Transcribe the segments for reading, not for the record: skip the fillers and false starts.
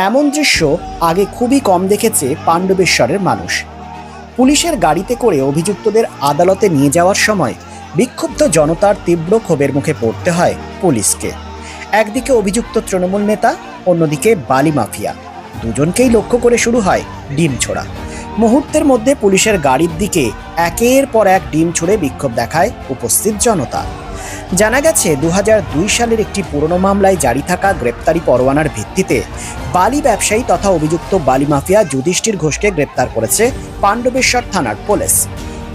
এমন দৃশ্য আগে খুবই কম দেখেছে পাণ্ডবেশ্বরের মানুষ। পুলিশের গাড়িতে করে অভিযুক্তদের আদালতে নিয়ে যাওয়ার সময় বিক্ষুব্ধ জনতার তীব্র ক্ষোভের মুখে পড়তে হয় পুলিশকে। একদিকে অভিযুক্ত তৃণমূল নেতা, অন্যদিকে বালি মাফিয়া, দুজনকেই লক্ষ্য করে শুরু হয় ডিম ছোড়া। মুহূর্তের মধ্যে পুলিশের গাড়ির দিকে একের পর এক ডিম ছুড়ে বিক্ষোভ দেখায় উপস্থিত জনতা। জানা গেছে 2002 সালের একটি পুরনো মামলায় জারি থাকা গ্রেপ্তারি পরোয়ানার ভিত্তিতে বালি ব্যবসায়ী তথা অভিযুক্ত বালি মাফিয়া যুধিষ্ঠির ঘোষকে গ্রেপ্তার করেছে পাণ্ডবেশ্বর থানার পুলিশ।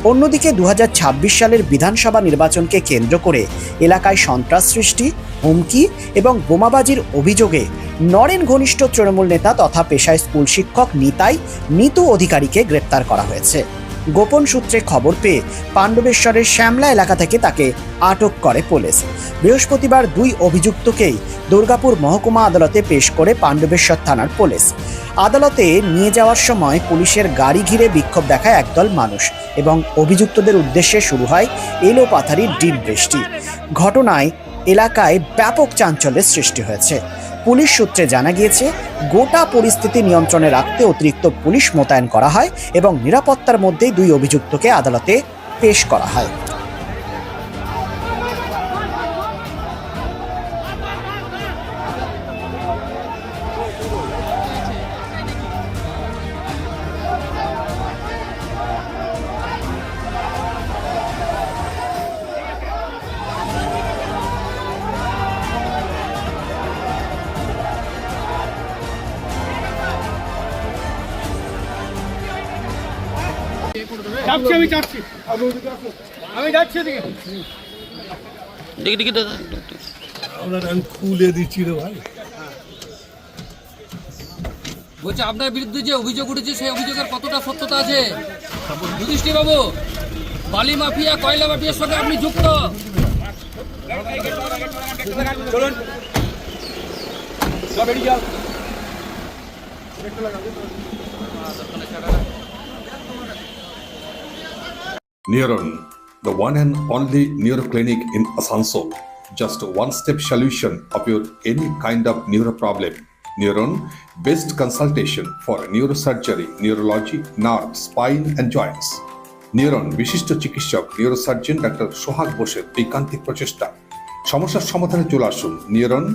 অন্যদিকে 2026 সালের বিধানসভা নির্বাচনকে কেন্দ্র করে এলাকায় সন্ত্রাস সৃষ্টি, হুমকি এবং বোমাবাজির অভিযোগে নরেন ঘনিষ্ঠ তৃণমূল নেতা তথা পেশায় স্কুল শিক্ষক নিতু অধিকারীকে গ্রেপ্তার করা হয়েছে। গোপন সূত্রে খবর পেয়ে পাণ্ডবেশ্বরের শ্যামলা এলাকা থেকে তাকে আটক করে পুলিশ। বৃহস্পতিবার দুই অভিযুক্তকেই দুর্গাপুর মহকুমা আদালতে পেশ করে পাণ্ডবেশ্বর থানার পুলিশ। আদালতে নিয়ে যাওয়ার সময় পুলিশের গাড়ি ঘিরে বিক্ষোভ দেখায় একদল মানুষ এবং অভিযুক্তদের উদ্দেশ্যে শুরু হয় এলোপাথারি ডিম বৃষ্টি। ঘটনায় এলাকায় ব্যাপক চাঞ্চল্যের সৃষ্টি হয়েছে। পুলিশ সূত্রে জানা গিয়েছে, গোটা পরিস্থিতি নিয়ন্ত্রণে রাখতে অতিরিক্ত পুলিশ মোতায়েন করা হয় এবং নিরাপত্তার মধ্যেই দুই অভিযুক্তকে আদালতে পেশ করা হয়। আমি যাচ্ছি দেখি দাদা আমি খুলে দিচ্ছি রে ভাই। বলছে আপনার বিরুদ্ধে যে অভিযোগ উঠেছে সেই অভিযোগের কতটা সত্যতা আছে? যুধিষ্ঠির বাবু, বালি মাফিয়া, কয়লা মাফিয়ার সঙ্গে আপনি যুক্ত। চলুন সব বেরিয়ে যাও। Neuron, the one and only neuro clinic in Asansol. Just a one-step solution of your any kind of neuro problem. Neuron, best consultation for neurosurgery, neurology, nerve, spine and joints. Neuron, বিশিষ্ট চিকিৎসক neurosurgeon doctor সোহাগ বোসের ঐকান্তিক প্রচেষ্টা। সমস্যার সমাধানে চলে আসুন neuron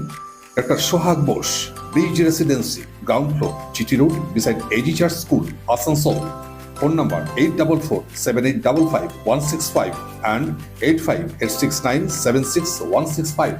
doctor Sohag Bose, bridge residency, ground floor, GT road, beside AG church school, Asansol. Phone number 844-7855-165 and 85-869-76165.